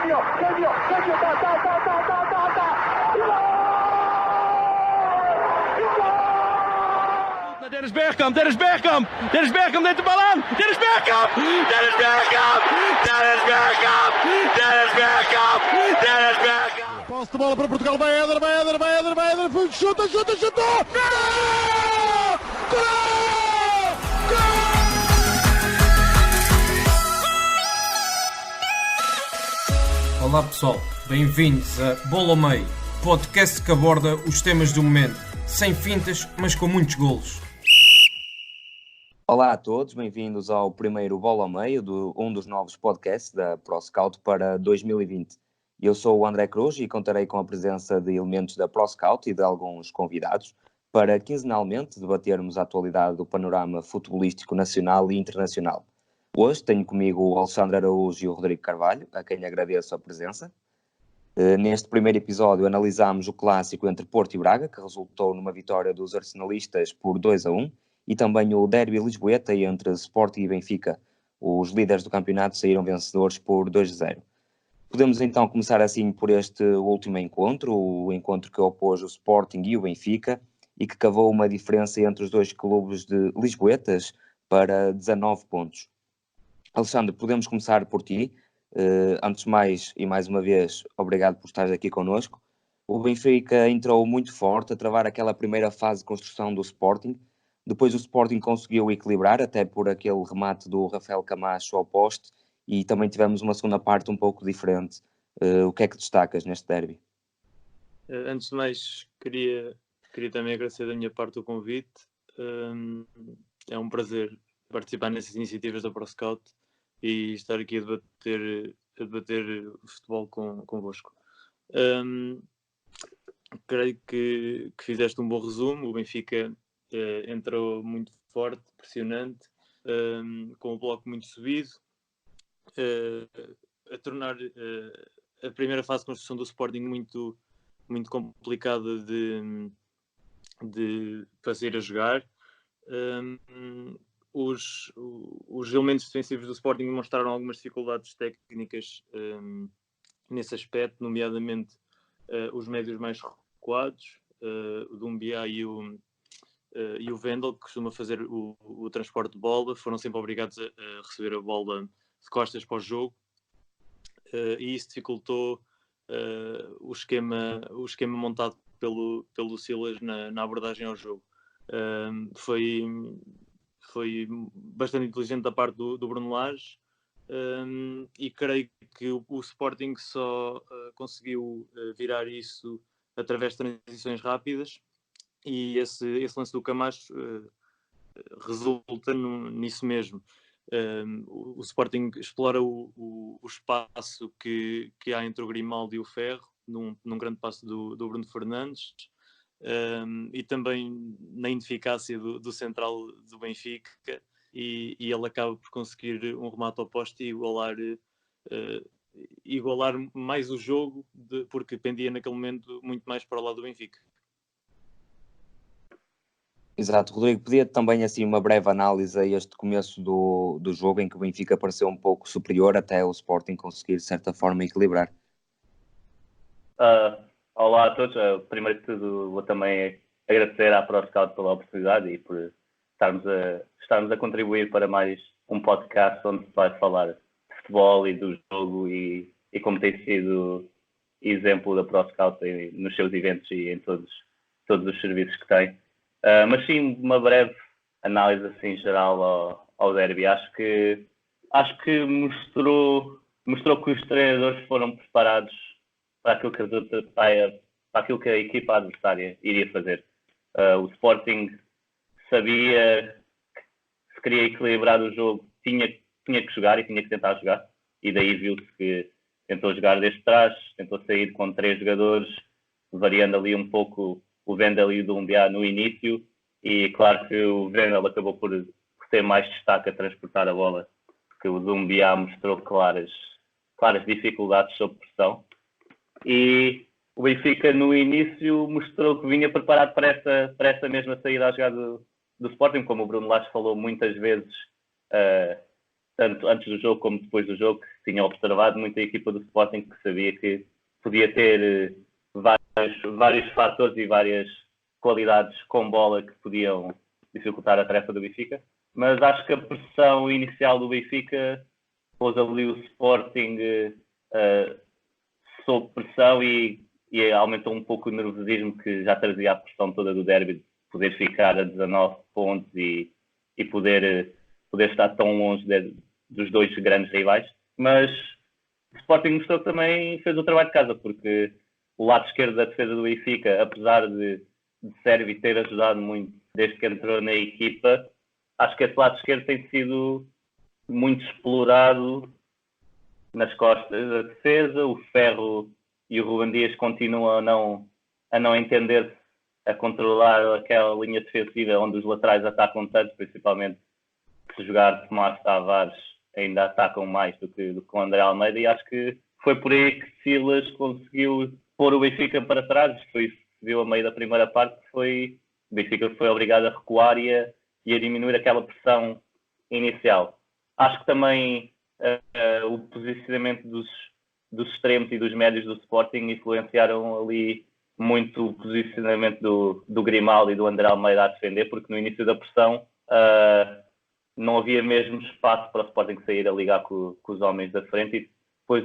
Dennis Bergkamp neemt de bal aan. Dennis Bergkamp. Posse de bola para Portugal, vai Éder, chuta! Gol! Olá pessoal, bem-vindos a Bola ao Meio, podcast que aborda os temas do momento, sem fintas, mas com muitos golos. Olá a todos, bem-vindos ao primeiro Bola ao Meio, um dos novos podcasts da ProScout para 2020. Eu sou o André Cruz e contarei com a presença de elementos da ProScout e de alguns convidados para quinzenalmente debatermos a atualidade do panorama futebolístico nacional e internacional. Hoje tenho comigo o Alexandre Araújo e o Rodrigo Carvalho, a quem agradeço a presença. Neste primeiro episódio analisámos o clássico entre Porto e Braga, que resultou numa vitória dos arsenalistas por 2-1, e também o derby lisboeta entre Sporting e Benfica. Os líderes do campeonato saíram vencedores por 2-0. Podemos então começar assim por este último encontro, o encontro que opôs o Sporting e o Benfica, e que cavou uma diferença entre os dois clubes de lisboetas para 19 pontos. Alexandre, podemos começar por ti. Antes de mais, e mais uma vez, obrigado por estares aqui connosco. O Benfica entrou muito forte a travar aquela primeira fase de construção do Sporting. Depois o Sporting conseguiu equilibrar, até por aquele remate do Rafael Camacho ao poste, e também tivemos uma segunda parte um pouco diferente. O que é que destacas neste derby? Antes de mais, queria também agradecer da minha parte o convite. É um prazer participar nessas iniciativas da ProScout e estar aqui a debater o futebol convosco. Creio que fizeste um bom resumo. O Benfica entrou muito forte, pressionante, com o bloco muito subido, a tornar a primeira fase de construção do Sporting muito, muito complicada de fazer a jogar. Os elementos defensivos do Sporting demonstraram algumas dificuldades técnicas nesse aspecto, nomeadamente os médios mais recuados, o Doumbia e o Wendel, que costuma fazer o transporte de bola, foram sempre obrigados a receber a bola de costas para o jogo, e isso dificultou o esquema montado pelo Silas na abordagem ao jogo. Foi bastante inteligente da parte do Bruno Lage, e creio que o Sporting só conseguiu virar isso através de transições rápidas, e esse lance do Camacho resulta nisso mesmo. O Sporting explora o espaço que há entre o Grimaldo e o Ferro, num grande passo do Bruno Fernandes, e também na ineficácia do central do Benfica, e ele acaba por conseguir um remate ao poste e igualar mais o jogo, porque pendia naquele momento muito mais para o lado do Benfica. Exato, Rodrigo, podia também assim uma breve análise a este começo do jogo em que o Benfica pareceu um pouco superior até o Sporting conseguir de certa forma equilibrar. Olá a todos. Primeiro de tudo vou também agradecer à ProScout pela oportunidade e por estarmos a contribuir para mais um podcast onde se vai falar de futebol e do jogo e como tem sido exemplo da ProScout nos seus eventos e em todos os serviços que tem. Mas sim, uma breve análise assim geral ao derby. Acho que mostrou que os treinadores foram preparados para aquilo que a equipa adversária iria fazer. O Sporting sabia que se queria equilibrar o jogo, tinha que jogar e tinha que tentar jogar, e daí viu-se que tentou jogar desde trás, tentou sair com 3 jogadores, variando ali um pouco o Wendel e o Doumbia no início, e claro que o Wendel acabou por ter mais destaque a transportar a bola, porque o Doumbia mostrou claras dificuldades sob pressão, e o Benfica no início mostrou que vinha preparado para essa mesma saída à jogada do Sporting, como o Bruno Lage falou muitas vezes. tanto antes do jogo como depois do jogo, que tinha observado muita equipa do Sporting que sabia que podia ter vários fatores e várias qualidades com bola que podiam dificultar a tarefa do Benfica. Mas acho que a pressão inicial do Benfica pôs ali o Sporting sob pressão e aumentou um pouco o nervosismo que já trazia a pressão toda do derby, de poder ficar a 19 pontos e poder estar tão longe dos dois grandes rivais. Mas o Sporting mostrou que também fez o trabalho de casa, porque o lado esquerdo da defesa do Benfica, apesar de Sérvio ter ajudado muito desde que entrou na equipa, acho que esse lado esquerdo tem sido muito explorado nas costas da defesa. O Ferro e o Ruben Dias continuam a não entender-se a controlar aquela linha defensiva onde os laterais atacam tanto, principalmente se jogar Tomás Tavares ainda atacam mais do que o André Almeida, e acho que foi por aí que Silas conseguiu pôr o Benfica para trás. Foi isso que se viu a meio da primeira parte, o Benfica foi obrigado a recuar e a diminuir aquela pressão inicial. Acho que também o posicionamento dos extremos e dos médios do Sporting influenciaram ali muito o posicionamento do Grimaldo e do André Almeida a defender, porque no início da pressão não havia mesmo espaço para o Sporting sair a ligar com os homens da frente, e depois,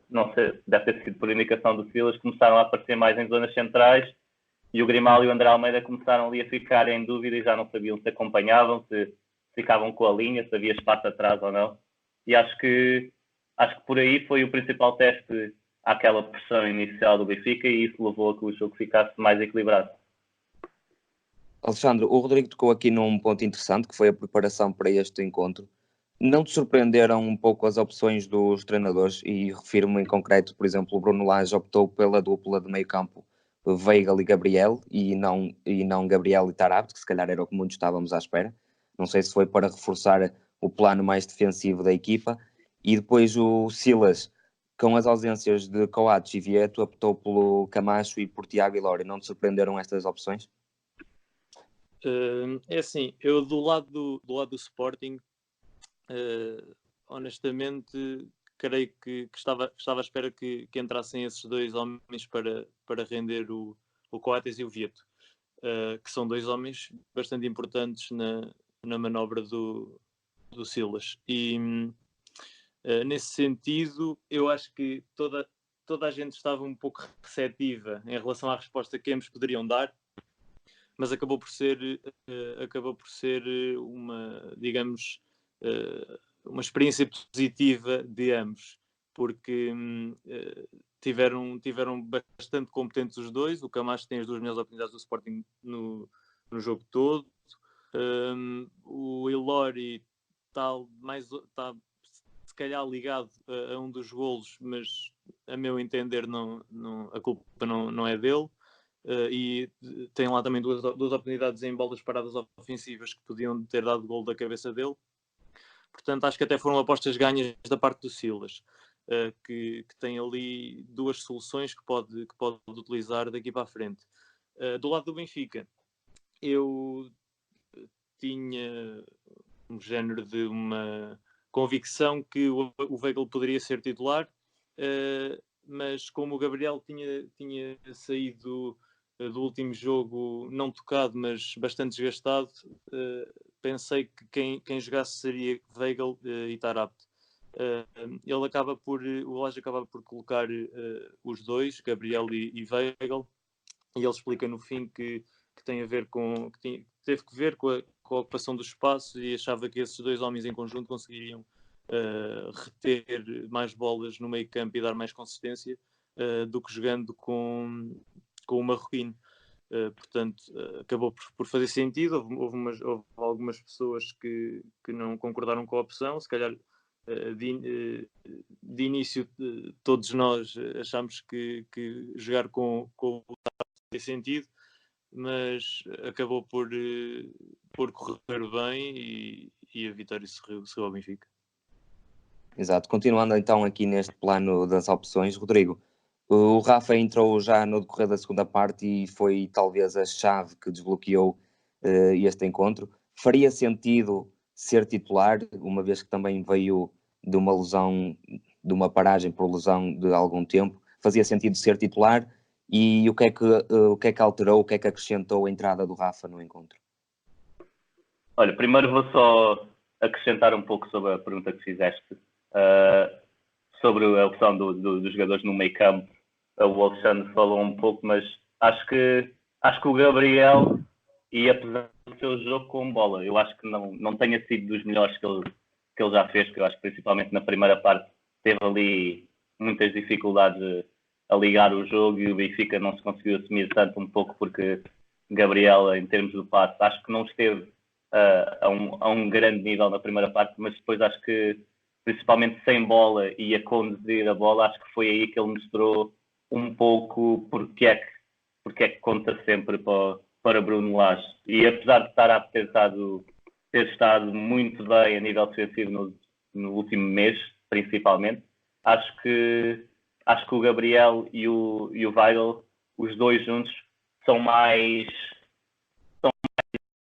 não sei, deve ter sido por indicação do Silas, começaram a aparecer mais em zonas centrais, e o Grimaldo e o André Almeida começaram ali a ficar em dúvida e já não sabiam se acompanhavam, se ficavam com a linha, se havia espaço atrás ou não. E acho que por aí foi o principal teste àquela pressão inicial do Benfica, e isso levou a que o jogo ficasse mais equilibrado. Alexandre, o Rodrigo tocou aqui num ponto interessante, que foi a preparação para este encontro. Não te surpreenderam um pouco as opções dos treinadores? E refiro-me em concreto, por exemplo, o Bruno Lage optou pela dupla de meio campo Weigl e Gabriel, e não Gabriel e Taarabt, que se calhar era o que muitos estávamos à espera. Não sei se foi para reforçar o plano mais defensivo da equipa. E depois o Silas, com as ausências de Coates e Vieto, optou pelo Camacho e por Tiago e Lori. Não te surpreenderam estas opções? É assim, eu do lado do Sporting, honestamente, creio que estava à espera que entrassem esses dois homens para render o Coates e o Vieto, que são dois homens bastante importantes na manobra do Silas. E nesse sentido, eu acho que toda a gente estava um pouco receptiva em relação à resposta que ambos poderiam dar, mas acabou por ser uma, digamos, uma experiência positiva de ambos, porque tiveram bastante competentes os dois. O Camacho tem as duas melhores oportunidades do Sporting no jogo todo. O Ilori está se calhar ligado a um dos golos, mas a meu entender a culpa não é dele. E tem lá também duas oportunidades em bolas paradas ofensivas que podiam ter dado gol da cabeça dele. Portanto, acho que até foram apostas ganhas da parte do Silas, que tem ali duas soluções que pode utilizar daqui para a frente. Do lado do Benfica, eu tinha um género de uma convicção que o Weigl poderia ser titular, mas como o Gabriel tinha saído do último jogo não tocado, mas bastante desgastado, pensei que quem jogasse seria Weigl e Taarabt. O Lage acaba por colocar os dois, Gabriel e Weigl, e ele explica no fim que teve que ver com a ocupação do espaço, e achava que esses dois homens em conjunto conseguiriam reter mais bolas no meio campo e dar mais consistência do que jogando com o marroquino. Portanto, acabou por fazer sentido. Houve algumas pessoas que não concordaram com a opção. Se calhar de início todos nós achámos que jogar com o fazia sentido, mas acabou por correr bem, e a vitória sorriu ao Benfica. Exato. Continuando então aqui neste plano das opções, Rodrigo, o Rafa entrou já no decorrer da segunda parte e foi talvez a chave que desbloqueou este encontro. Faria sentido ser titular, uma vez que também veio de uma lesão, de uma paragem por lesão de algum tempo? Fazia sentido ser titular? E o que é que alterou, o que é que acrescentou a entrada do Rafa no encontro? Olha, primeiro vou só acrescentar um pouco sobre a pergunta que fizeste, sobre a opção dos jogadores no meio campo. O Alexandre falou um pouco, mas acho que o Gabriel, e apesar do seu jogo com bola, eu acho que não tenha sido dos melhores que ele já fez, que eu acho que principalmente na primeira parte teve ali muitas dificuldades a ligar o jogo e o Benfica não se conseguiu assumir tanto, um pouco porque Gabriel, em termos do passe, acho que não esteve a um grande nível na primeira parte, mas depois acho que principalmente sem bola e a conduzir a bola, acho que foi aí que ele mostrou um pouco porque é que conta sempre para Bruno Lage. E apesar de ter estado muito bem a nível defensivo no último mês, principalmente, acho que o Gabriel e o Weigl, os dois juntos, são mais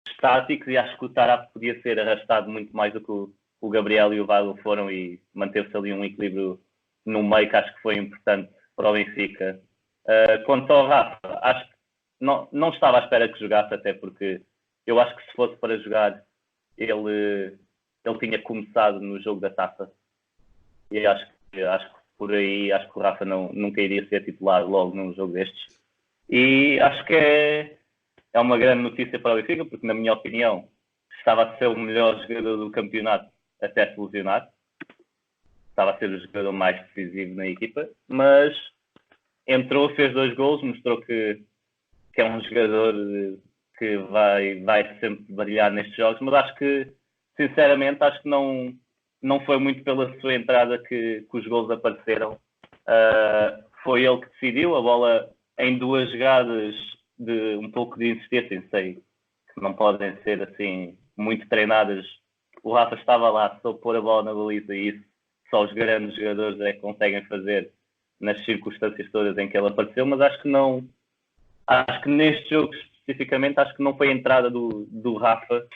estáticos, e acho que o Tarap podia ser arrastado muito mais do que o Gabriel e o Weigl foram, e manteve-se ali um equilíbrio no meio que acho que foi importante para o Benfica. Quanto ao Rafa, acho que não estava à espera que jogasse, até porque eu acho que se fosse para jogar, ele tinha começado no jogo da Taça, e acho que por aí acho que o Rafa nunca iria ser titular logo num jogo destes. E acho que é uma grande notícia para o Benfica, porque na minha opinião estava a ser o melhor jogador do campeonato até se lesionar. Estava a ser o jogador mais decisivo na equipa, mas entrou, fez 2 golos, mostrou que é um jogador que vai sempre brilhar nestes jogos, mas acho que, sinceramente, acho que não foi muito pela sua entrada que os golos apareceram. Foi ele que decidiu, a bola em 2 jogadas de um pouco de insistência, sei que não podem ser assim muito treinadas. O Rafa estava lá, só pôr a bola na baliza, e isso só os grandes jogadores é que conseguem fazer nas circunstâncias todas em que ele apareceu, mas acho que neste jogo especificamente, acho que não foi a entrada do Rafa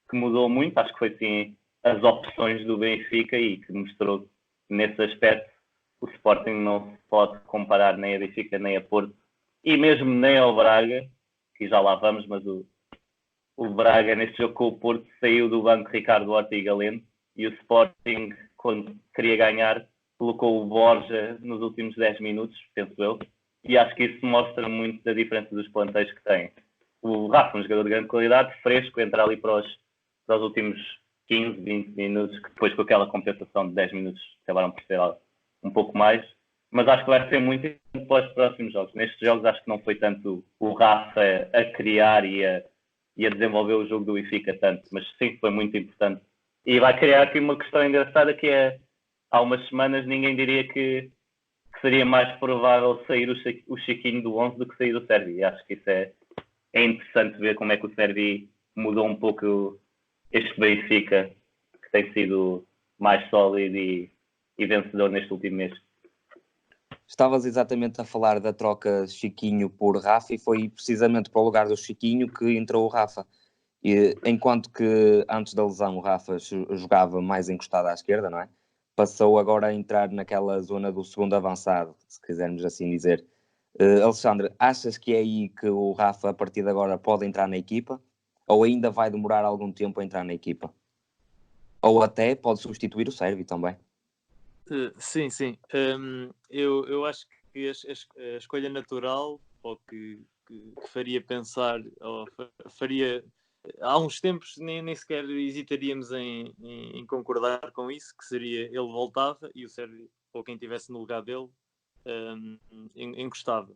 que mudou muito, acho que foi sim as opções do Benfica, e que mostrou que nesse aspecto o Sporting não se pode comparar nem a Benfica nem a Porto, e mesmo nem ao Braga, que já lá vamos, mas o Braga neste jogo com o Porto saiu do banco Ricardo Horta e Galeno, e o Sporting, quando queria ganhar, colocou o Borja nos últimos 10 minutos, penso eu, e acho que isso mostra muito da diferença dos plantéis que tem. O Rafa, um jogador de grande qualidade, fresco, entra ali para os últimos 15, 20 minutos, que depois com aquela compensação de 10 minutos acabaram por ser um pouco mais, mas acho que vai ser muito importante para os próximos jogos. Nestes jogos acho que não foi tanto o Rafa a criar e a desenvolver o jogo do Benfica tanto, mas sim, foi muito importante. E vai criar aqui uma questão engraçada, que é, há umas semanas ninguém diria que seria mais provável sair o Chiquinho do 11 do que sair o Servi. E acho que isso é interessante ver como é que o Servi mudou um pouco este Benfica, que tem sido mais sólido e vencedor neste último mês. Estavas exatamente a falar da troca Chiquinho por Rafa, e foi precisamente para o lugar do Chiquinho que entrou o Rafa. E, enquanto que antes da lesão o Rafa jogava mais encostado à esquerda, não é? Passou agora a entrar naquela zona do segundo avançado, se quisermos assim dizer. Alexandre, achas que é aí que o Rafa, a partir de agora, pode entrar na equipa? Ou ainda vai demorar algum tempo a entrar na equipa? Ou até pode substituir o Servi também? Sim. Eu acho que a escolha natural, ou que faria pensar, ou faria... Há uns tempos nem sequer hesitaríamos em concordar com isso, que seria ele voltava e o Sérgio, ou quem estivesse no lugar dele, encostava.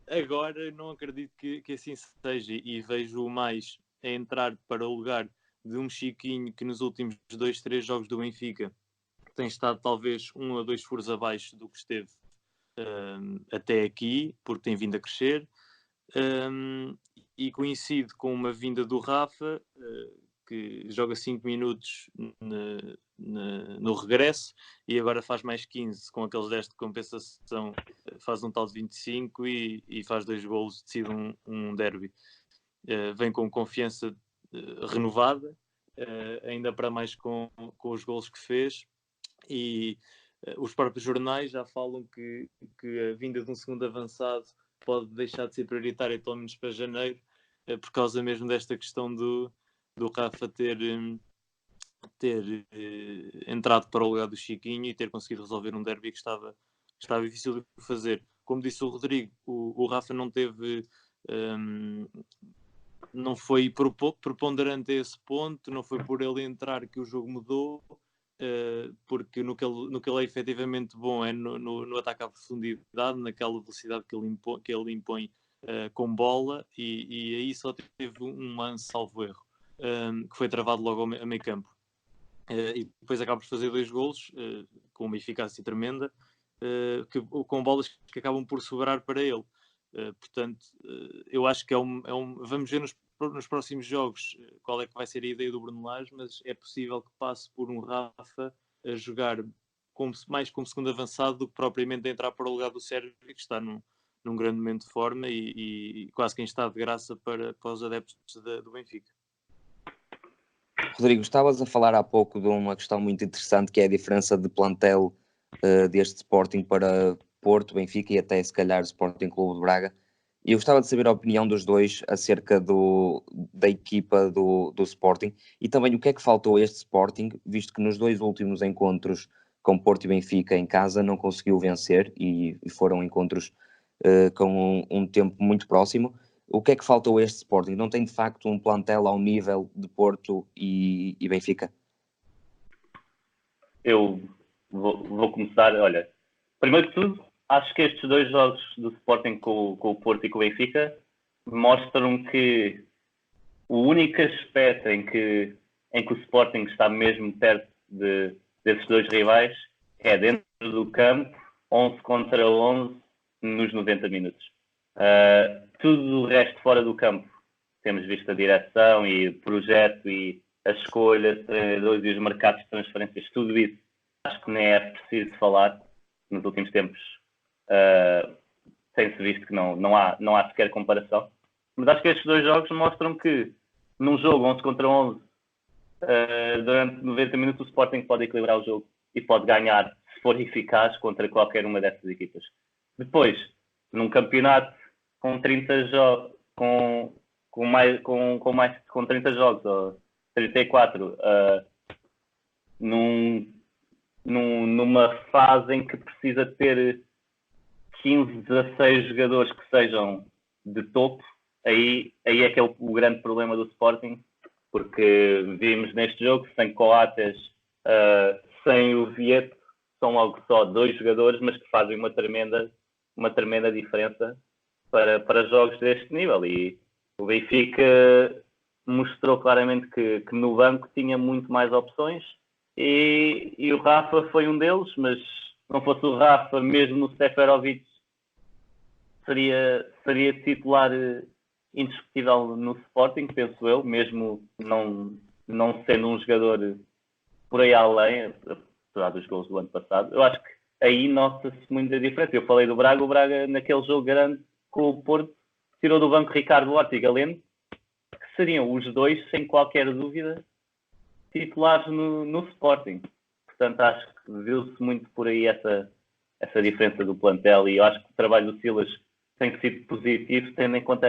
Agora não acredito que assim seja, e vejo mais a entrar para o lugar de um Chiquinho que nos últimos 2, 3 jogos do Benfica tem estado talvez 1 ou 2 furos abaixo do que esteve até aqui, porque tem vindo a crescer. E coincide com uma vinda do Rafa, que joga 5 minutos no regresso e agora faz mais 15 com aqueles 10 de compensação, faz um tal de 25 e faz 2 golos, decide um derby. Vem com confiança renovada, ainda para mais com os golos que fez, e os próprios jornais já falam que a vinda de um segundo avançado pode deixar de ser prioritária, pelo menos para janeiro, por causa mesmo desta questão do Rafa ter entrado para o lugar do Chiquinho e ter conseguido resolver um derby que estava difícil de fazer. Como disse o Rodrigo, o Rafa não teve... não foi preponderante a esse ponto, não foi por ele entrar que o jogo mudou, porque no que ele é efetivamente bom é no ataque à profundidade, naquela velocidade que ele impõe com bola, e aí só teve um lance, salvo erro, que foi travado logo a meio campo. E depois acaba por fazer 2 golos com uma eficácia tremenda, com bolas que acabam por sobrar para ele. Portanto, eu acho que vamos ver nos próximos jogos qual é que vai ser a ideia do Bruno Lage, mas é possível que passe por um Rafa a jogar mais como segundo avançado do que propriamente a entrar para o lugar do Sérgio, que está num grande momento de forma e quase que em estado de graça para os adeptos do Benfica. Rodrigo, estavas a falar há pouco de uma questão muito interessante, que é a diferença de plantel deste Sporting para Porto, Benfica e até se calhar Sporting Clube de Braga. E eu gostava de saber a opinião dos dois acerca da equipa do Sporting e também o que é que faltou a este Sporting, visto que nos 2 últimos encontros com Porto e Benfica em casa não conseguiu vencer e foram encontros com um tempo muito próximo. O que é que faltou a este Sporting? Não tem de facto um plantel ao nível de Porto e Benfica? Eu vou começar, olha, primeiro de tudo, acho que estes 2 jogos do Sporting com o Porto e com o Benfica mostram que o único aspecto em que o Sporting está mesmo perto desses 2 rivais é dentro do campo, 11 contra 11 nos 90 minutos. Tudo o resto fora do campo, temos visto a direção e o projeto e a escolha de treinadores e os mercados de transferências, tudo isso acho que nem é preciso falar. Nos últimos tempos tem-se visto que não há sequer comparação, mas acho que estes 2 jogos mostram que num jogo 11 contra 11 durante 90 minutos o Sporting pode equilibrar o jogo e pode ganhar, se for eficaz, contra qualquer uma dessas equipas. Depois, num campeonato com 30 jogos, com 30 jogos ou 34, numa fase em que precisa ter 15, 16 jogadores que sejam de topo, aí é que é o grande problema do Sporting, porque vimos neste jogo, sem Coates, sem o Vieto, são logo só 2 jogadores, mas que fazem uma tremenda diferença para jogos deste nível. E o Benfica mostrou claramente que no banco tinha muito mais opções, e o Rafa foi um deles, mas se não fosse o Rafa, mesmo o Seferovic seria titular indiscutível no Sporting, penso eu, mesmo não sendo um jogador por aí além, apesar dos gols do ano passado. Eu acho que aí nota-se muita diferença. Eu falei do Braga, o Braga naquele jogo grande com o Porto tirou do banco Ricardo Horta e Galeno, que seriam os 2, sem qualquer dúvida, titulares no Sporting. Portanto, acho que viu-se muito por aí essa diferença do plantel, e eu acho que o trabalho do Silas tem sido positivo, tendo em conta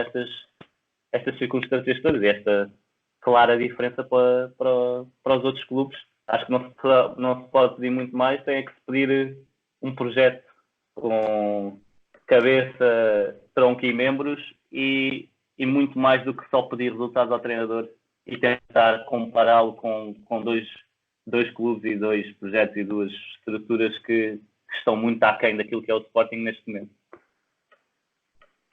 estas circunstâncias todas, e esta clara diferença para os outros clubes. Acho que não se pode pedir muito mais, tem que se pedir um projeto com cabeça, tronco e membros, e muito mais do que só pedir resultados ao treinador e tentar compará-lo com dois clubes e 2 projetos e 2 estruturas que estão muito aquém daquilo que é o Sporting neste momento.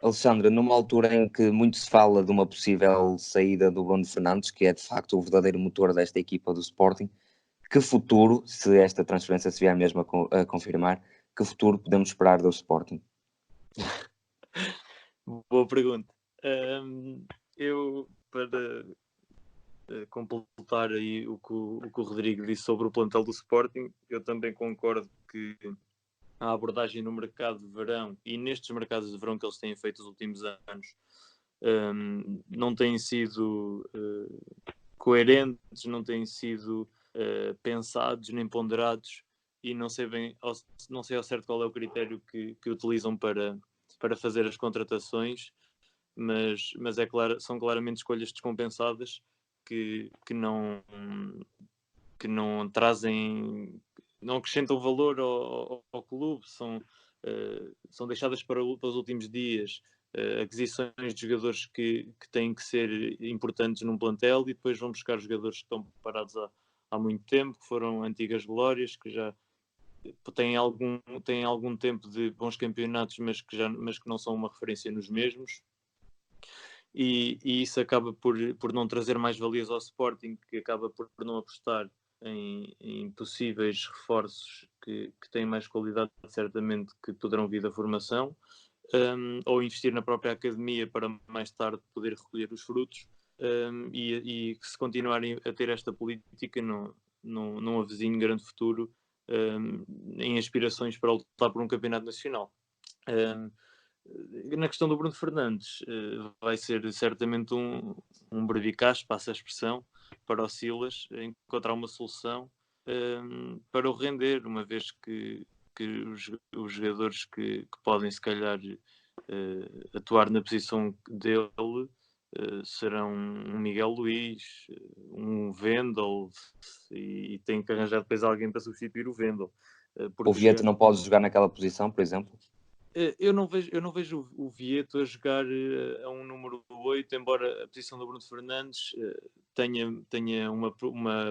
Alexandre, numa altura em que muito se fala de uma possível saída do Bruno Fernandes, que é de facto o verdadeiro motor desta equipa do Sporting, que futuro, se esta transferência se vier mesmo a confirmar, que futuro podemos esperar do Sporting? Boa pergunta. Eu, para completar aí o que o Rodrigo disse sobre o plantel do Sporting, eu também concordo que a abordagem no mercado de verão e nestes mercados de verão que eles têm feito nos últimos anos não têm sido coerentes, não têm sido pensados nem ponderados, e não sei ao certo qual é o critério que utilizam para fazer as contratações, mas é claro, são claramente escolhas descompensadas que não trazem, não acrescentam valor ao clube, são deixadas para os últimos dias, aquisições de jogadores que têm que ser importantes num plantel, e depois vão buscar jogadores que estão parados há muito tempo, que foram antigas glórias, que já têm algum tempo de bons campeonatos, mas que não são uma referência nos mesmos. E isso acaba por não trazer mais valias ao Sporting, que acaba por não apostar em possíveis reforços que têm mais qualidade, certamente, que poderão vir da formação, ou investir na própria academia para mais tarde poder recolher os frutos, e se continuarem a ter esta política, não avizinho grande futuro em aspirações para lutar por um campeonato nacional. Na questão do Bruno Fernandes, vai ser certamente um brevicaço, passa a expressão, para o Silas encontrar uma solução para o render, uma vez que os jogadores que podem, se calhar, atuar na posição dele serão um Miguel Luís, um Wendel, e tem que arranjar depois alguém para substituir o Wendel. O Vieto não pode jogar naquela posição, por exemplo? Eu não vejo o Vieto a jogar a um número 8, embora a posição do Bruno Fernandes tenha uma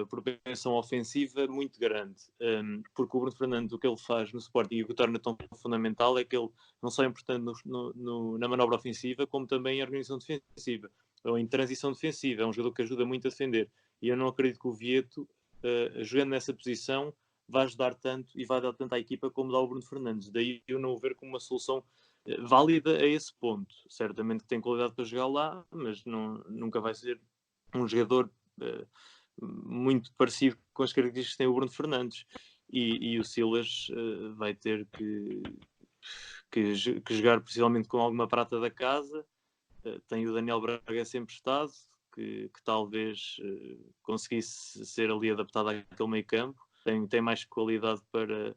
propensão ofensiva muito grande, porque o Bruno Fernandes, o que ele faz no Sporting e o que o torna tão fundamental é que ele não só é importante na manobra ofensiva, como também em organização defensiva, ou em transição defensiva. É um jogador que ajuda muito a defender, e eu não acredito que o Vieto, jogando nessa posição, vai ajudar tanto e vai dar tanto à equipa como dá o Bruno Fernandes. Daí eu não o ver como uma solução válida a esse ponto. Certamente que tem qualidade para jogar lá, mas nunca vai ser um jogador muito parecido com as características que tem o Bruno Fernandes. E o Silas vai ter que jogar possivelmente com alguma prata da casa. Tem o Daniel Braga sempre estado, que talvez conseguisse ser ali adaptado àquele meio campo. Tem mais qualidade para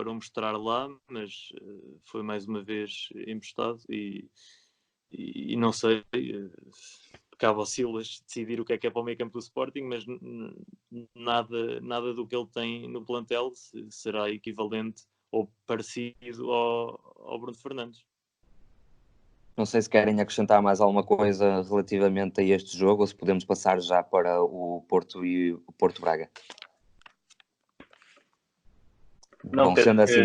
o mostrar lá, mas foi mais uma vez emprestado, e não sei, cabe ao Silas decidir o que é para o meio campo do Sporting, mas nada do que ele tem no plantel será equivalente ou parecido ao Bruno Fernandes. Não sei se querem acrescentar mais alguma coisa relativamente a este jogo, ou se podemos passar já para o Porto e o Porto Braga. Não, Bom, sendo assim,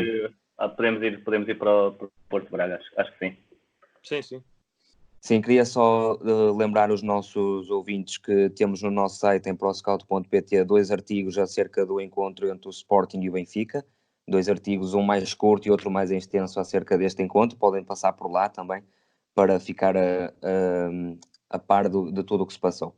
podemos ir para o Porto Braga, acho que sim. Sim. Sim, queria só lembrar os nossos ouvintes que temos no nosso site, em proscout.pt, 2 artigos acerca do encontro entre o Sporting e o Benfica. 2 artigos, um mais curto e outro mais extenso acerca deste encontro. Podem passar por lá também para ficar a par de tudo o que se passou.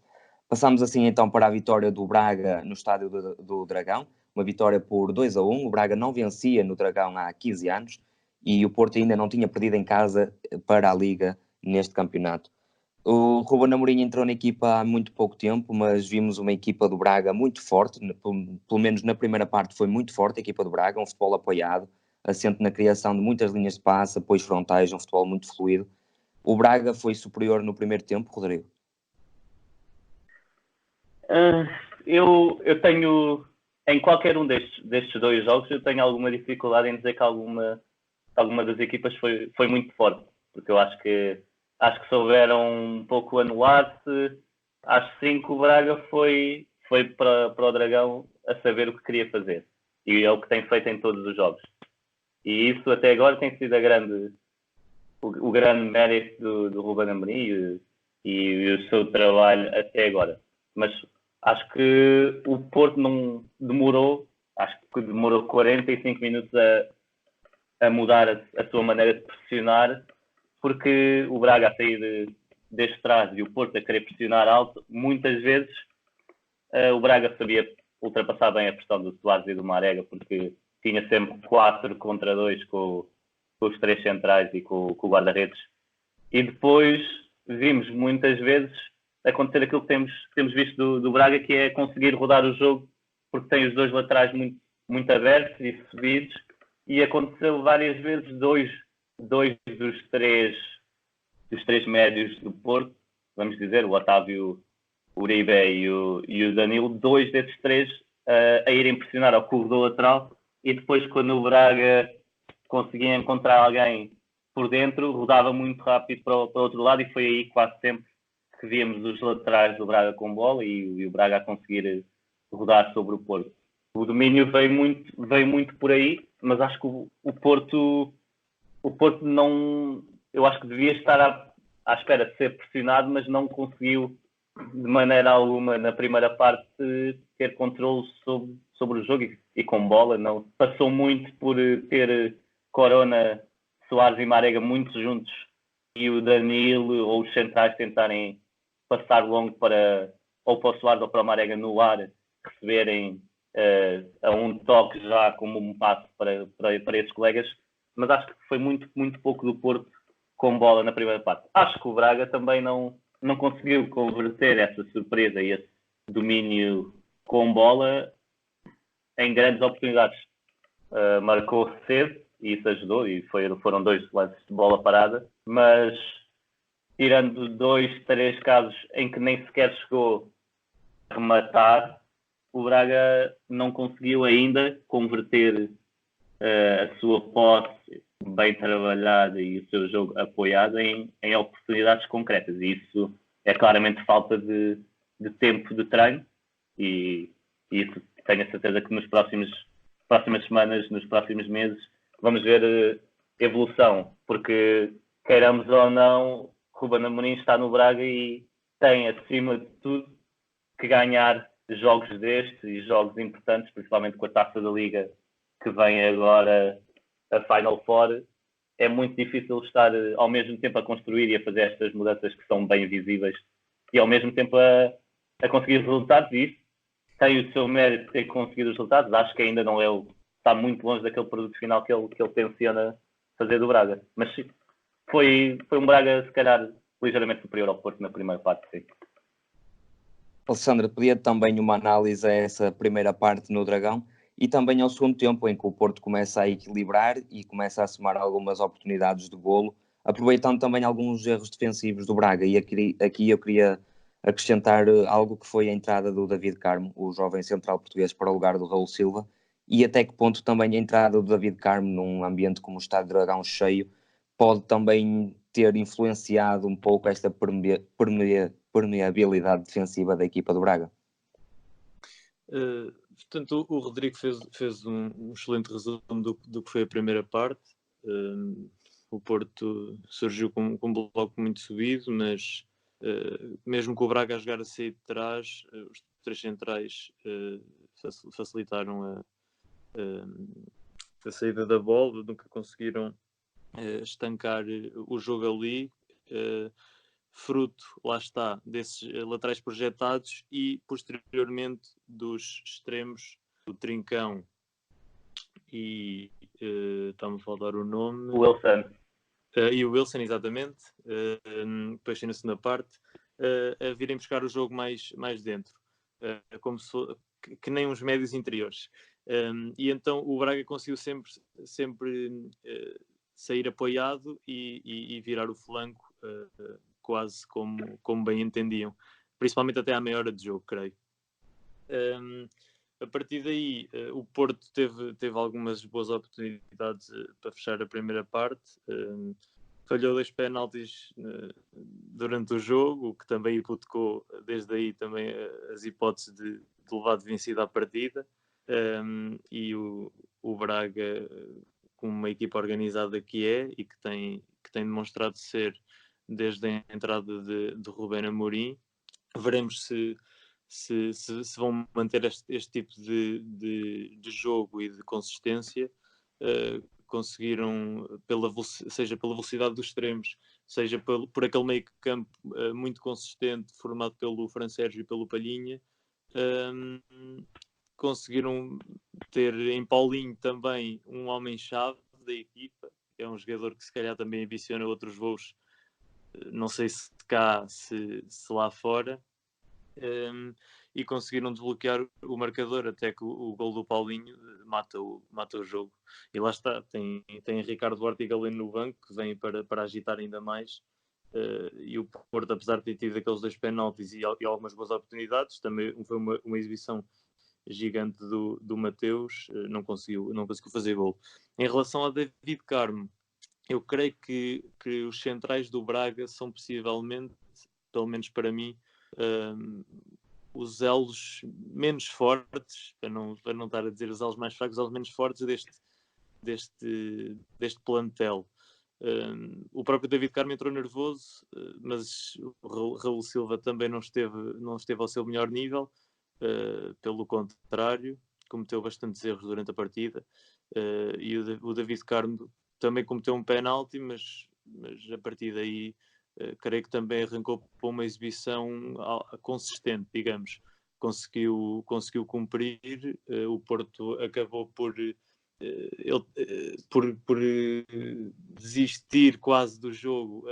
Passamos assim então para a vitória do Braga no estádio do Dragão. Uma vitória por 2-1. O Braga não vencia no Dragão há 15 anos e o Porto ainda não tinha perdido em casa para a Liga neste campeonato. O Ruben Amorim entrou na equipa há muito pouco tempo, mas vimos uma equipa do Braga muito forte, pelo menos na primeira parte foi muito forte a equipa do Braga, um futebol apoiado, assente na criação de muitas linhas de passe, apoios frontais, um futebol muito fluido. O Braga foi superior no primeiro tempo, Rodrigo? Eu tenho, em qualquer um destes 2 jogos, eu tenho alguma dificuldade em dizer que alguma das equipas foi muito forte, porque eu acho que souberam um pouco anular-se. Acho sim que o Braga foi para o Dragão a saber o que queria fazer, e é o que tem feito em todos os jogos, e isso até agora tem sido o grande mérito do Ruben Amorim e o seu trabalho até agora. Mas acho que o Porto não demorou, acho que demorou 45 minutos a mudar a sua maneira de pressionar, porque o Braga a sair deste trás e o Porto a querer pressionar alto, muitas vezes o Braga sabia ultrapassar bem a pressão do Soares e do Marega, porque tinha sempre 4 contra 2 com os 3 centrais e com o guarda-redes, E depois vimos muitas vezes acontecer aquilo que temos visto do Braga, que é conseguir rodar o jogo, porque tem os dois laterais muito abertos e subidos, e aconteceu várias vezes dois dos três médios do Porto, vamos dizer, o Otávio, o Uribe e o Danilo, dois desses três a irem pressionar ao corredor lateral, e depois quando o Braga conseguia encontrar alguém por dentro, rodava muito rápido para o outro lado, e foi aí quase sempre que víamos os laterais do Braga com bola e o Braga a conseguir rodar sobre o Porto. O domínio veio muito por aí, mas acho que o Porto não... Eu acho que devia estar à espera de ser pressionado, mas não conseguiu de maneira alguma na primeira parte ter controle sobre o jogo e com bola. Não passou muito por ter Corona, Soares e Marega muito juntos e o Danilo ou os centrais tentarem passar longo ou para o Soares ou para o Marega no ar, receberem a um toque já como um passo para esses colegas, mas acho que foi muito pouco do Porto com bola na primeira parte. Acho que o Braga também não conseguiu converter essa surpresa e esse domínio com bola em grandes oportunidades. Marcou cedo e isso ajudou, e foram 2 lances de bola parada, mas tirando 2, 3 casos em que nem sequer chegou a rematar, o Braga não conseguiu ainda converter a sua posse bem trabalhada e o seu jogo apoiado em oportunidades concretas. E isso é claramente falta de tempo de treino, e isso tenho a certeza que nas próximas semanas, nos próximos meses, vamos ver evolução, porque queiramos ou não, Ruben Amorim está no Braga e tem, acima de tudo, que ganhar jogos destes e jogos importantes, principalmente com a Taça da Liga que vem agora, a Final Four. É muito difícil estar ao mesmo tempo a construir e a fazer estas mudanças que são bem visíveis e ao mesmo tempo a conseguir resultados, e isso tem o seu mérito de ter conseguido os resultados. Acho que ainda não está muito longe daquele produto final que ele tenciona fazer do Braga, mas sim, foi um Braga se calhar ligeiramente superior ao Porto na primeira parte, sim. Alexandre, pedia também uma análise a essa primeira parte no Dragão e também ao segundo tempo, em que o Porto começa a equilibrar e começa a somar algumas oportunidades de golo, aproveitando também alguns erros defensivos do Braga. E aqui eu queria acrescentar algo que foi a entrada do David Carmo, o jovem central português, para o lugar do Raul Silva, e até que ponto também a entrada do David Carmo num ambiente como o Estádio Dragão cheio pode também ter influenciado um pouco esta permeabilidade defensiva da equipa do Braga. Portanto, o Rodrigo fez um excelente resumo do que foi a primeira parte. O Porto surgiu com um bloco muito subido, mas mesmo com o Braga a jogar a sair de trás, os 3 centrais facilitaram a saída da bola, nunca conseguiram estancar o jogo ali, fruto, lá está, desses laterais projetados e posteriormente dos extremos, do Trincão e está-me a faltar o nome, O Wilson. E o Wilson, exatamente, depois na segunda parte, a virem buscar o jogo mais dentro, como se fosse, que nem uns médios interiores. E então o Braga conseguiu sempre sair apoiado e virar o flanco quase como bem entendiam, principalmente até à meia hora de jogo, creio. A partir daí o Porto teve algumas boas oportunidades para fechar a primeira parte, falhou 2 penaltis durante o jogo, o que também hipotecou desde aí também as hipóteses de levar de vencida a partida, e o Braga, com uma equipa organizada que é e que tem demonstrado ser desde a entrada de Ruben Amorim, veremos se vão manter este tipo de jogo e de consistência. Conseguiram, seja pela velocidade dos extremos, seja por aquele meio campo muito consistente, formado pelo Fran Sérgio e pelo Palhinha, conseguiram ter em Paulinho também um homem-chave da equipa, é um jogador que se calhar também ambiciona outros voos não sei se cá, se lá fora, e conseguiram desbloquear o marcador até que o gol do Paulinho mata o jogo. E lá está, tem Ricardo Horta e Galeno no banco, que vêm para agitar ainda mais. E o Porto, apesar de ter tido aqueles 2 penaltis e algumas boas oportunidades, também foi uma exibição gigante do Mateus, não conseguiu fazer gol. Em relação a David Carmo, eu creio que os centrais do Braga são possivelmente, pelo menos para mim, os elos menos fortes, para não estar a dizer os elos mais fracos, os elos menos fortes deste plantel. O próprio David Carmo entrou nervoso, mas o Raul Silva também não esteve ao seu melhor nível, pelo contrário, cometeu bastantes erros durante a partida, e o David Carmo também cometeu um penalti, mas a partir daí creio que também arrancou para uma exibição consistente, digamos. Conseguiu cumprir. O Porto acabou por desistir quase do jogo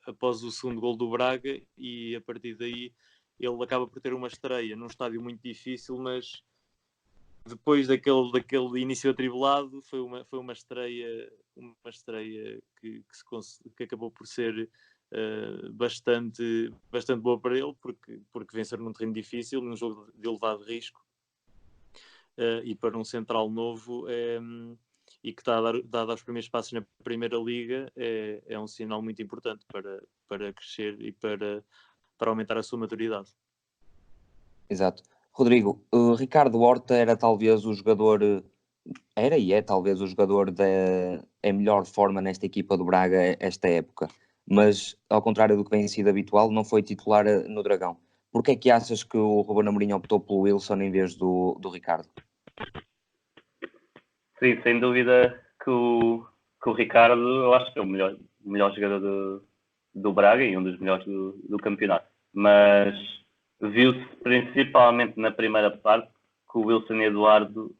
após o segundo gol do Braga, e a partir daí ele acaba por ter uma estreia num estádio muito difícil, mas depois daquele início atribulado foi uma estreia que acabou por ser bastante boa para ele, porque vencer num terreno difícil, num jogo de elevado risco, e para um central novo e que está a dar os primeiros passos na Primeira Liga, é um sinal muito importante para crescer e para aumentar a sua maturidade. Exato. Rodrigo, Ricardo Horta era talvez o jogador, talvez o jogador em melhor forma nesta equipa do Braga esta época, mas ao contrário do que vem sido habitual, não foi titular no Dragão. Porquê é que achas que o Ruben Amorim optou pelo Wilson em vez do Ricardo? Sim, sem dúvida que o Ricardo, eu acho que é o melhor jogador do Braga e um dos melhores do campeonato, mas viu-se principalmente na primeira parte que o Wilson Eduardo,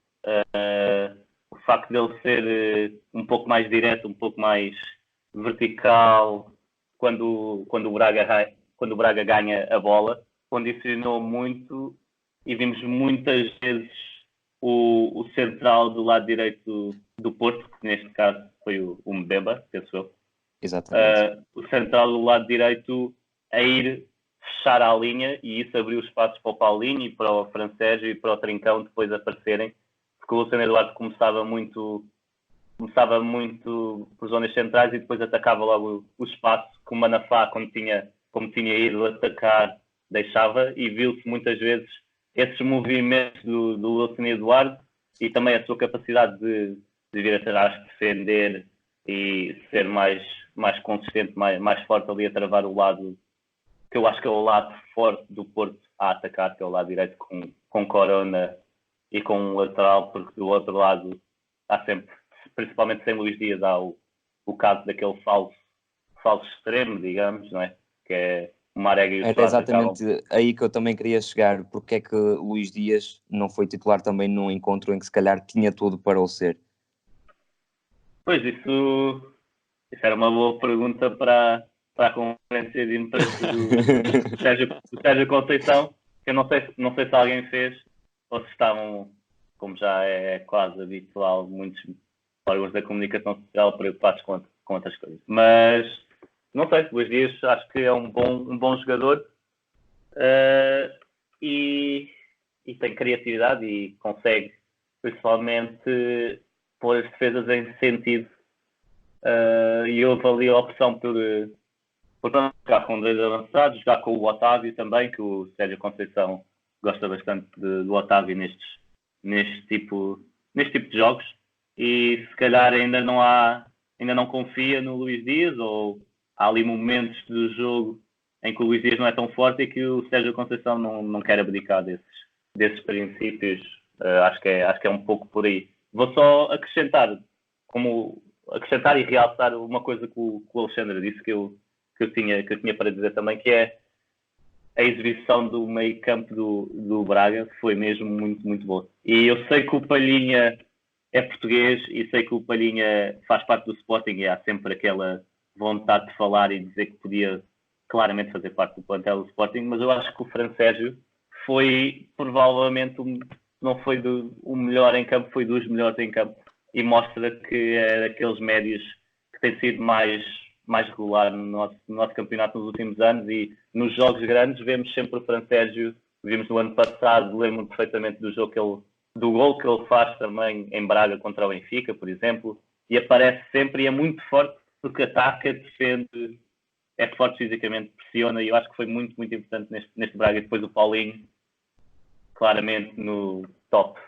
o facto dele ser um pouco mais direto, um pouco mais vertical, quando o Braga ganha a bola, condicionou muito, e vimos muitas vezes o central do lado direito do Porto, que neste caso foi o Mbemba, penso eu. Exatamente. O central do lado direito a ir fechar a linha, e isso abriu espaços para o Paulinho e para o Francésio e para o Trincão depois aparecerem, porque o Wilson Eduardo começava muito por zonas centrais e depois atacava logo o espaço que o Manafá, como tinha ido atacar, deixava, e viu-se muitas vezes esses movimentos do Wilson Eduardo, e também a sua capacidade de vir atrás, defender e ser mais consistente, mais forte ali a travar o lado, que eu acho que é o lado forte do Porto a atacar, que é o lado direito com Corona e com o lateral, porque do outro lado há sempre, principalmente sem Luís Dias, há o caso daquele falso extremo, digamos, não é? Que é o Marega e o Era exatamente aí que eu também queria chegar. Porque é que Luís Dias não foi titular também num encontro em que se calhar tinha tudo para o ser? Pois, isso era uma boa pergunta para a conferência de imprensa do Sérgio Conceição, que eu não sei se alguém fez, ou se estavam, como já é quase habitual, muitos órgãos da comunicação social preocupados com outras coisas. Mas não sei, Luís Dias acho que é um bom jogador, e tem criatividade e consegue principalmente pôr as defesas em sentido, e houve ali a opção por jogar com dois avançados, jogar com o Otávio também, que o Sérgio Conceição gosta bastante do Otávio neste tipo de jogos, e se calhar ainda não confia no Luís Dias, ou há ali momentos do jogo em que o Luís Dias não é tão forte e que o Sérgio Conceição não quer abdicar desses princípios. Acho que é um pouco por aí. Vou só acrescentar e realçar uma coisa que o Alexandre disse, que eu tinha para dizer também, que é a exibição do meio campo do Braga foi mesmo muito, muito boa. E eu sei que o Palhinha é português e sei que o Palhinha faz parte do Sporting, e há sempre vontade de falar e dizer que podia claramente fazer parte do plantel do Sporting, mas eu acho que o Fran Sérgio foi provavelmente, não foi o melhor em campo, foi dos melhores em campo, e mostra que é daqueles médios que tem sido mais regular no nosso campeonato nos últimos anos, e nos jogos grandes vemos sempre o Fran Sérgio. Vimos no ano passado, lembro-me perfeitamente do gol que ele faz também em Braga contra o Benfica, por exemplo, e aparece sempre e é muito forte porque ataca, defende, é forte fisicamente, pressiona, e eu acho que foi muito, muito importante neste Braga. E depois o Paulinho, claramente no top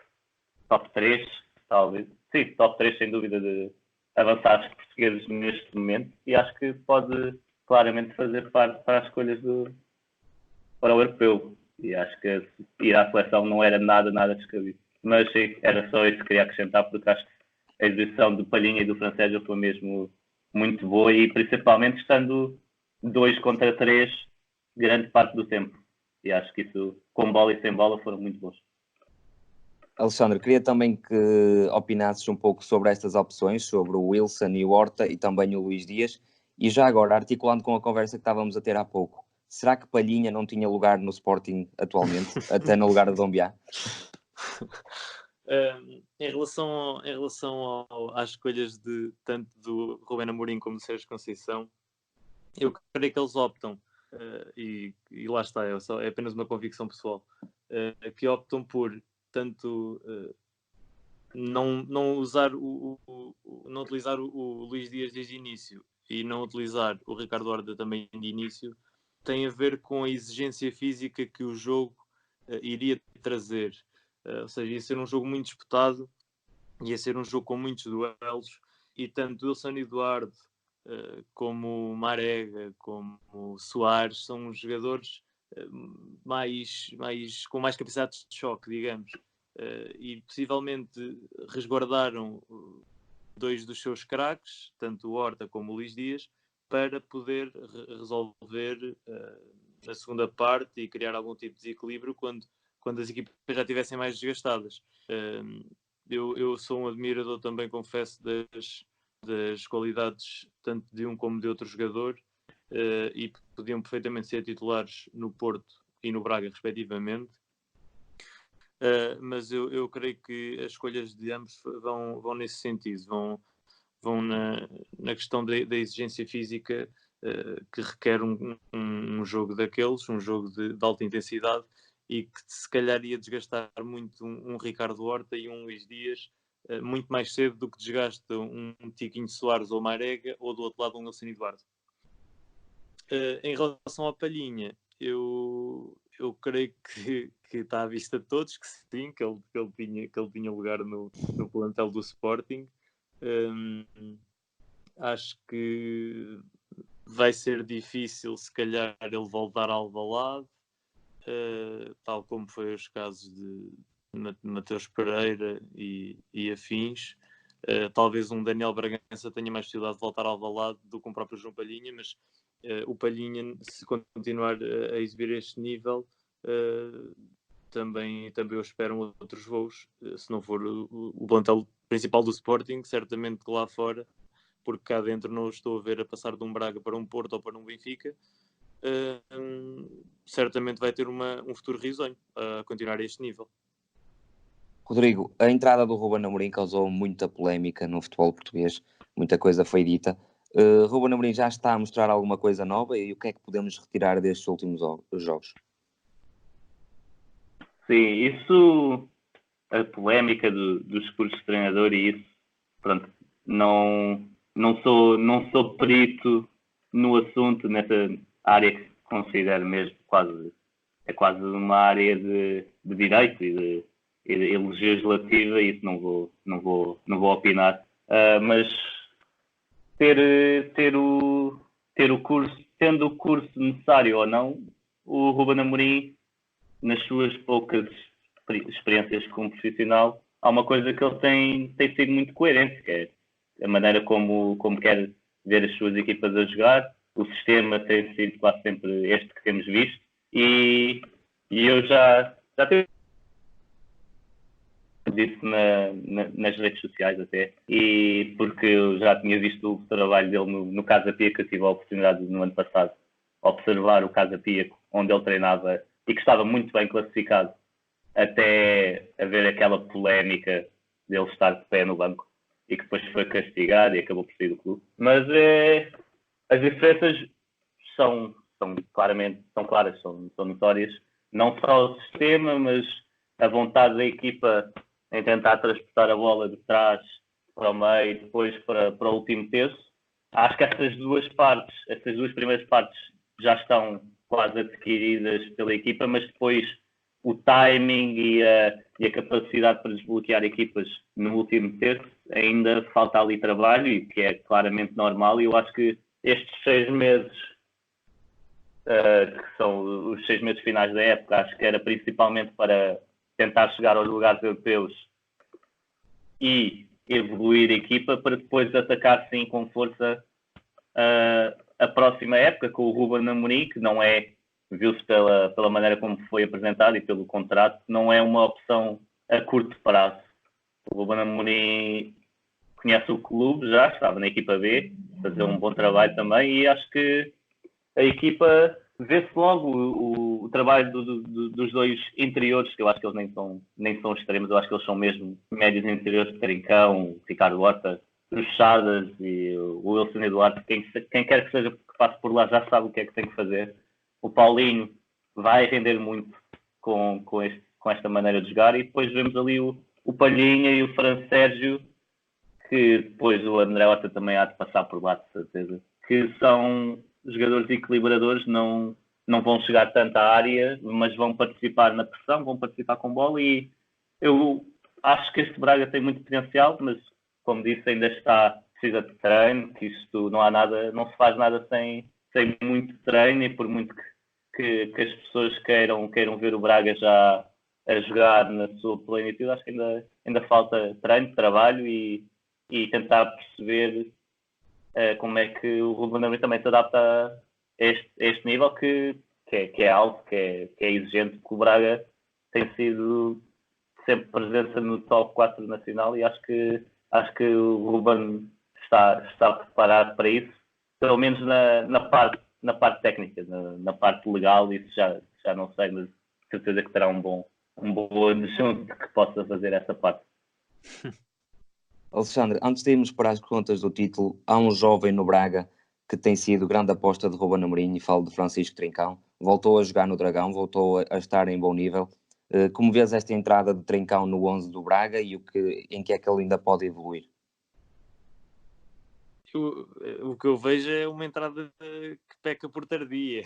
3, talvez. Sim, top 3 sem dúvida de avançados portugueses neste momento, e acho que pode claramente fazer parte para as escolhas para o europeu. E acho que ir à seleção não era nada descabido. Mas sim, era só isso que queria acrescentar, porque acho que a exibição do Palhinha e do Fran Sérgio foi mesmo muito boa, e principalmente estando 2 contra 3 grande parte do tempo. E acho que isso, com bola e sem bola, foram muito bons. Alexandre, queria também que opinasses um pouco sobre estas opções, sobre o Wilson e o Horta e também o Luís Dias. E já agora, articulando com a conversa que estávamos a ter há pouco, será que Palhinha não tinha lugar no Sporting atualmente, até no lugar de Dombiá? Em relação às escolhas tanto do Rubén Amorim como do Sérgio Conceição, eu creio que eles optam, e lá está, é apenas uma convicção pessoal, que optam por tanto não utilizar o Luís Dias desde o início e não utilizar o Ricardo Horta também de início, tem a ver com a exigência física que o jogo iria trazer. Ou seja, ia ser um jogo muito disputado, ia ser um jogo com muitos duelos, e tanto Wilson Eduardo como Marega, como Soares, são jogadores com mais capacidade de choque, digamos, e possivelmente resguardaram 2 dos seus craques, tanto o Horta como o Luís Dias, para poder resolver na segunda parte e criar algum tipo de desequilíbrio quando as equipas já estivessem mais desgastadas. Eu sou um admirador também, confesso, das qualidades tanto de um como de outro jogador, e podiam perfeitamente ser titulares no Porto e no Braga, respectivamente. Mas eu creio que as escolhas de ambos vão nesse sentido, vão na questão da exigência física que requer um jogo daqueles, um jogo de alta intensidade, e que se calhar ia desgastar muito um Ricardo Horta e um Luís Dias muito mais cedo do que desgasta um Tiquinho Soares ou Marega, ou do outro lado um Wilson Eduardo. Em relação à Palhinha, eu creio que está à vista de todos que sim, que ele tinha lugar no plantel do Sporting. Acho que vai ser difícil, se calhar, ele voltar ao Alvalade, tal como foi os casos de Mateus Pereira e afins. Talvez um Daniel Bragança tenha mais possibilidade de voltar ao Alvalade do que o próprio João Palhinha, mas o Palhinha, se continuar a exibir este nível, também eu espero outros voos, se não for o plantel principal do Sporting, certamente que lá fora, porque cá dentro não estou a ver a passar de um Braga para um Porto ou para um Benfica. Certamente vai ter um futuro risonho a continuar a este nível. Rodrigo, a entrada do Rubén Amorim causou muita polémica no futebol português, muita coisa foi dita. Rubén Amorim já está a mostrar alguma coisa nova, e o que é que podemos retirar destes últimos jogos? Sim, isso, a polémica dos cursos de treinador e isso, pronto, não sou perito no assunto, nessa área que considero mesmo quase uma área de direito e de legislativa, e isso não vou opinar, mas tendo o curso necessário ou não, o Rubén Amorim, nas suas poucas experiências como profissional, há uma coisa que ele tem sido muito coerente, que é a maneira como quer ver as suas equipas a jogar. O sistema tem sido quase sempre este que temos visto, e eu já tenho disso nas redes sociais até, e porque eu já tinha visto o trabalho dele no Casa Pia, que eu tive a oportunidade no ano passado observar o Casa Pia, onde ele treinava e que estava muito bem classificado, até haver aquela polémica dele estar de pé no banco e que depois foi castigado e acabou por sair do clube. Mas as diferenças são claras, são notórias. Não só o sistema, mas a vontade da equipa em tentar transportar a bola de trás para o meio e depois para o último terço. Acho que estas duas primeiras partes já estão quase adquiridas pela equipa, mas depois o timing e a capacidade para desbloquear equipas no último terço, ainda falta ali trabalho, e que é claramente normal. E eu acho que estes 6 meses, que são os 6 meses finais da época, acho que era principalmente para tentar chegar aos lugares europeus e evoluir a equipa, para depois atacar sim com força a próxima época com o Ruben Amorim, que não é, viu-se pela maneira como foi apresentado e pelo contrato, não é uma opção a curto prazo. O Ruben Amorim conhece o clube, já estava na equipa B, fazer um bom trabalho também, e acho que a equipa vê-se logo o trabalho dos dois interiores, que eu acho que eles nem são extremos, eu acho que eles são mesmo médios interiores, de Trincão, o Ricardo Horta, os Chadas e o Wilson Eduardo. Quem quer que seja que passe por lá já sabe o que é que tem que fazer. O Paulinho vai render muito com esta maneira de jogar, e depois vemos ali o Palhinha e o Fran Sérgio, que depois o André Horta também há de passar por lá, de certeza, que são jogadores equilibradores, não vão chegar tanto à área, mas vão participar na pressão, vão participar com bola, e eu acho que este Braga tem muito potencial, mas, como disse, ainda precisa de treino, que isto não se faz nada sem muito treino, e por muito que as pessoas queiram ver o Braga já a jogar na sua plenitude, acho que ainda falta treino, trabalho e tentar perceber como é que o Ruben Amorim também se adapta a este nível que é alto, que é exigente, que o Braga tem sido sempre presença no top 4 nacional, e acho que o Ruben está preparado para isso, pelo menos na parte técnica, na parte legal. Isso já não sei, mas certeza que terá um bom adjunto que possa fazer essa parte. Alexandre, antes de irmos para as contas do título, há um jovem no Braga que tem sido grande aposta de Ruben Amorim, e falo de Francisco Trincão. Voltou a jogar no Dragão, voltou a estar em bom nível. Como vês esta entrada de Trincão no 11 do Braga, e em que é que ele ainda pode evoluir? O que eu vejo é uma entrada que peca por tardia.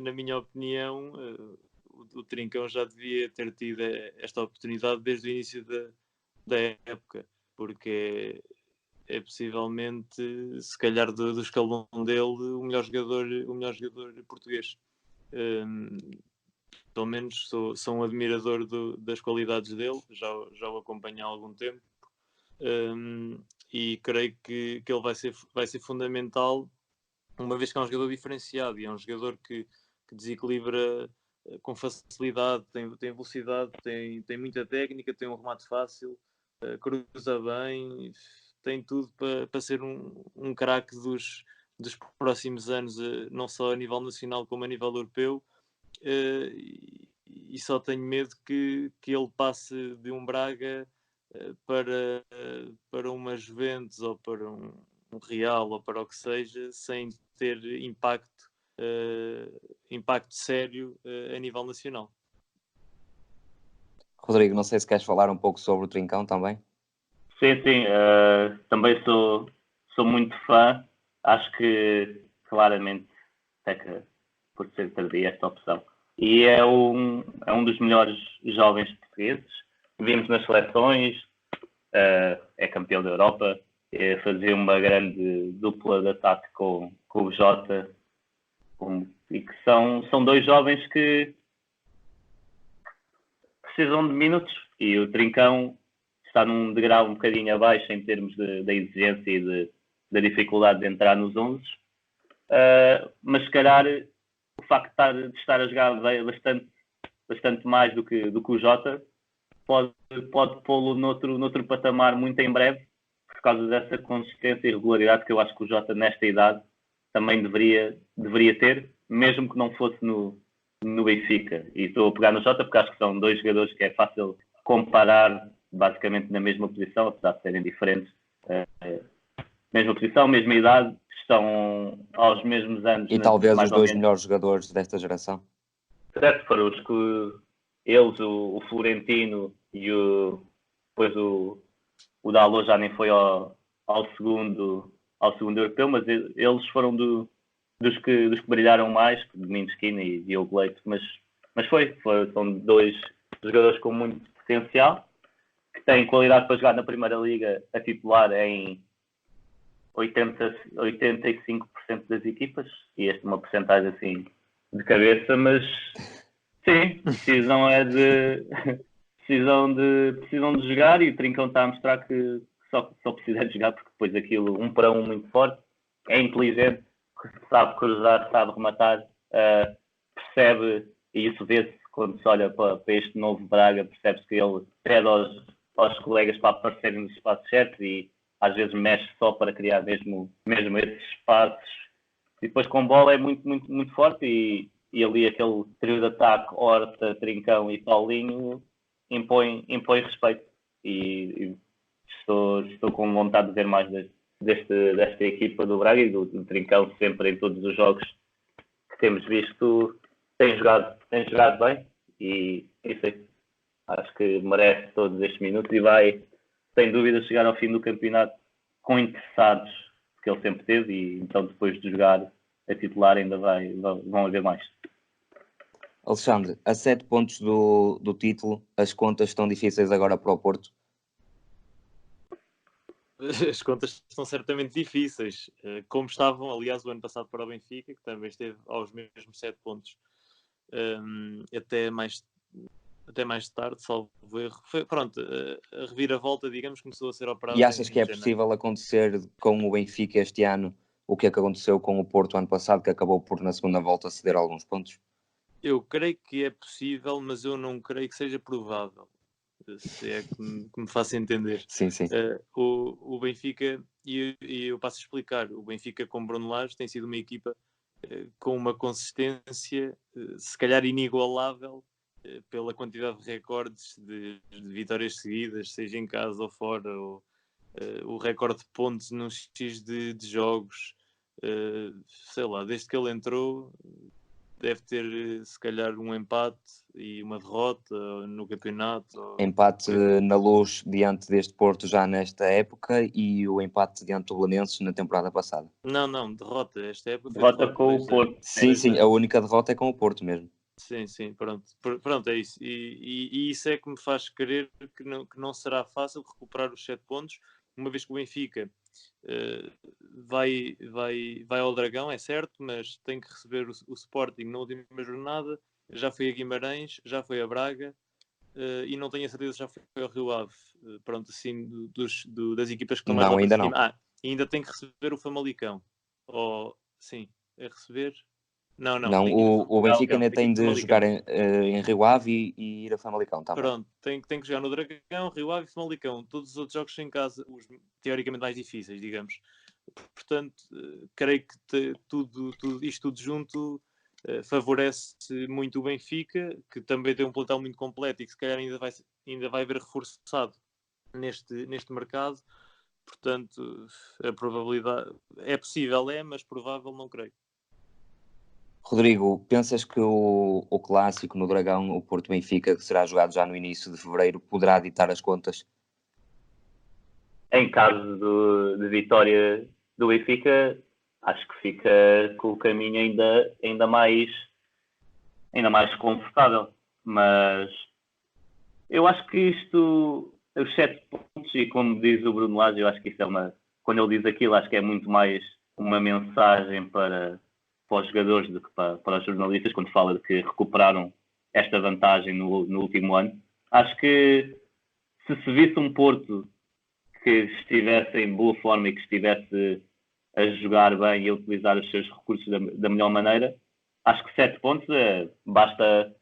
Na minha opinião, o Trincão já devia ter tido esta oportunidade desde o início da época, porque é possivelmente, se calhar, do escalão dele, o melhor jogador português. Pelo menos sou um admirador das qualidades dele, já o acompanho há algum tempo, e creio que ele vai ser fundamental, uma vez que é um jogador diferenciado, e é um jogador que desequilibra com facilidade, tem velocidade, tem muita técnica, tem um remate fácil, cruza bem, tem tudo para ser um craque dos próximos anos, não só a nível nacional como a nível europeu. E só tenho medo que ele passe de um Braga para uma Juventus ou para um Real ou para o que seja, sem ter impacto sério a nível nacional. Rodrigo, não sei se queres falar um pouco sobre o Trincão também? Sim. Também sou muito fã. Acho que claramente peca por ser tardia esta opção. E é um dos melhores jovens portugueses. Vimos nas seleções, é campeão da Europa, fazia uma grande dupla de ataque com o Jota, e que são dois jovens que precisam de minutos, e o Trincão está num degrau um bocadinho abaixo em termos da exigência e da dificuldade de entrar nos 11, mas se calhar o facto de estar a jogar bastante mais do que o Jota pode pô-lo noutro patamar muito em breve, por causa dessa consistência e regularidade que eu acho que o Jota, nesta idade, também deveria ter, mesmo que não fosse no Benfica. E estou a pegar no Jota porque acho que são dois jogadores que é fácil comparar basicamente na mesma posição, apesar de serem diferentes. Mesma posição, mesma idade, estão aos mesmos anos. E talvez os dois melhores jogadores desta geração. Certo, foram os que eles, o Florentino e depois o Dalot já nem foi ao segundo europeu, mas eles foram dos que brilharam mais, Domingues e Diogo Leite, mas são dois jogadores com muito potencial, que têm qualidade para jogar na Primeira Liga a titular em 85% das equipas, e esta é uma porcentagem assim de cabeça, mas sim, precisam de jogar, e o Trincão está a mostrar que só precisa de jogar, porque depois aquilo, 1 para 1 muito forte, é inteligente, sabe cruzar, sabe rematar, percebe, e isso vê-se quando se olha para este novo Braga, percebe-se que ele pede aos colegas para aparecerem nos espaços certos e às vezes mexe só para criar mesmo esses espaços. E depois com bola é muito, muito, muito forte, e ali aquele trio de ataque, Horta, Trincão e Paulinho, impõe respeito, e estou com vontade de ver mais desta equipa do Braga, e do Trincão sempre em todos os jogos que temos visto tem jogado bem, e isso aí, acho que merece todos estes minutos e vai sem dúvida chegar ao fim do campeonato com interessados que ele sempre teve, e então depois de jogar a titular ainda vão haver mais. Alexandre, a 7 pontos do título, as contas estão difíceis agora para o Porto? As contas são certamente difíceis, como estavam, aliás, o ano passado para o Benfica, que também esteve aos mesmos 7 pontos até mais tarde, salvo erro. Pronto, a reviravolta, digamos, começou a ser operada. E achas que é possível acontecer com o Benfica este ano o que é que aconteceu com o Porto ano passado, que acabou por na segunda volta ceder alguns pontos? Eu creio que é possível, mas eu não creio que seja provável, se é que me faça entender. Sim, sim. O Benfica, e eu passo a explicar, o Benfica com Bruno Lage tem sido uma equipa com uma consistência se calhar inigualável, pela quantidade de recordes de vitórias seguidas, seja em casa ou fora, ou o recorde de pontos num X de jogos, sei lá, desde que ele entrou deve ter se calhar um empate e uma derrota no campeonato. Empate na Luz diante deste Porto já nesta época, e o empate diante do Belenenses na temporada passada. Não, derrota esta época. Derrota com o Porto. Sim, a única derrota é com o Porto mesmo. Sim, pronto, é isso. E isso é que me faz crer que não será fácil recuperar os 7 pontos, uma vez que o Benfica vai ao Dragão, é certo, mas tem que receber o Sporting na última jornada, já foi a Guimarães, já foi a Braga, e não tenho a certeza se já foi ao Rio Ave. Pronto, assim, das equipas que estão mais não, ainda não. Ainda tem que receber o Famalicão. Sim, é receber... Não, o Benfica ainda tem de jogar em Rio Ave e ir a Famalicão, tá? Pronto, tem que jogar no Dragão, Rio Ave e Famalicão. Todos os outros jogos em casa, os teoricamente mais difíceis, digamos. Portanto, creio que isto tudo junto favorece muito o Benfica, que também tem um plantel muito completo e que se calhar ainda vai ver reforçado neste mercado. Portanto, a probabilidade é possível, mas provável não creio. Rodrigo, pensas que o clássico no Dragão, o Porto-Benfica, que será jogado já no início de fevereiro, poderá ditar as contas? Em caso de vitória do Benfica, acho que fica com o caminho ainda mais confortável. Mas eu acho que os 7 pontos, e como diz o Bruno Lage, eu acho que isso quando ele diz aquilo, acho que é muito mais uma mensagem para os jogadores do que para os jornalistas, quando fala de que recuperaram esta vantagem no último ano. Acho que se visse um Porto que estivesse em boa forma e que estivesse a jogar bem e a utilizar os seus recursos da melhor maneira, acho que 7 pontos basta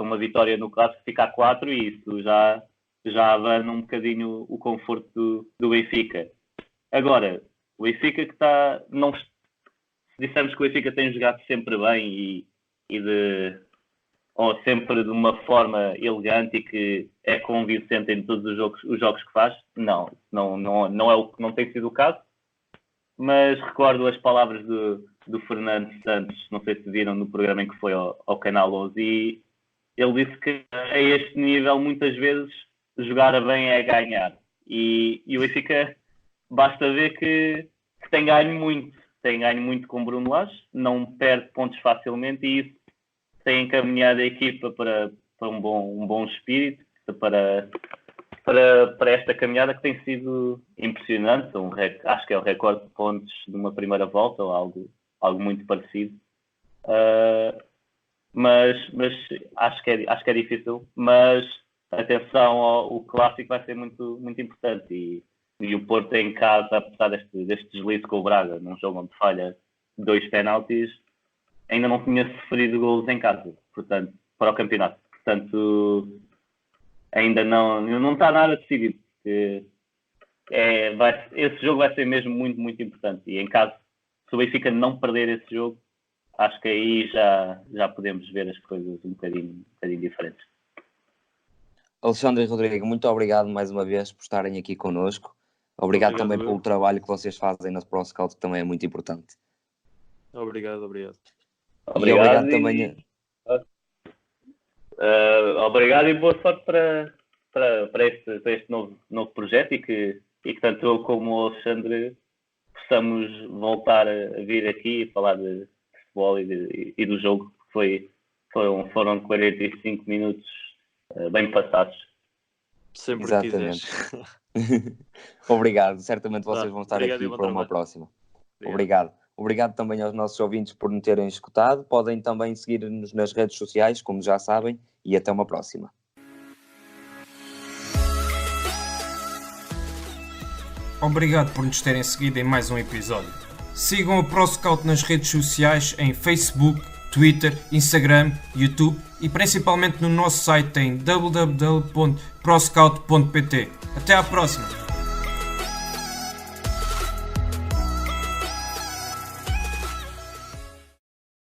uma vitória no clássico, ficar 4, e isso já já abana um bocadinho o conforto do Benfica. Agora, o Benfica que está... Se dissermos que o Benfica tem jogado sempre bem ou sempre de uma forma elegante e que é convincente em todos os jogos que faz, não tem sido o caso. Mas recordo as palavras do Fernando Santos, não sei se viram no programa em que foi ao Canal 11, e ele disse que a este nível muitas vezes jogar bem é ganhar. E o Benfica basta ver que tem ganho muito com o Bruno Lage, não perde pontos facilmente, e isso tem encaminhado a equipa para um bom espírito, para esta caminhada que tem sido impressionante. Acho que é o recorde de pontos de uma primeira volta ou algo muito parecido. Mas acho que é difícil. Mas atenção, o clássico vai ser muito, muito importante. E o Porto em casa, apesar deste deslize com o Braga, num jogo onde falha 2 penaltis, ainda não tinha sofrido golos em casa, portanto, para o campeonato. Portanto, ainda não está nada decidido. Esse jogo vai ser mesmo muito, muito importante. E em caso, se o Benfica não perder esse jogo, acho que aí já podemos ver as coisas um bocadinho diferentes. Alexandre e Rodrigo, muito obrigado mais uma vez por estarem aqui connosco. Obrigado também pelo trabalho que vocês fazem na ProScout, que também é muito importante. Obrigado. Obrigado também. Obrigado e boa sorte para este novo projeto, e que tanto eu como o Alexandre possamos voltar a vir aqui e falar de futebol e do jogo. Foram 45 minutos bem passados. Sempre Exatamente. Obrigado, certamente vocês vão estar aqui para uma próxima. Obrigado também aos nossos ouvintes por nos terem escutado. Podem também seguir-nos nas redes sociais, como já sabem, e até uma próxima. Obrigado por nos terem seguido em mais um episódio. Sigam a ProScout nas redes sociais em Facebook, Twitter, Instagram, YouTube e principalmente no nosso site em www.proscout.pt. Até à próxima!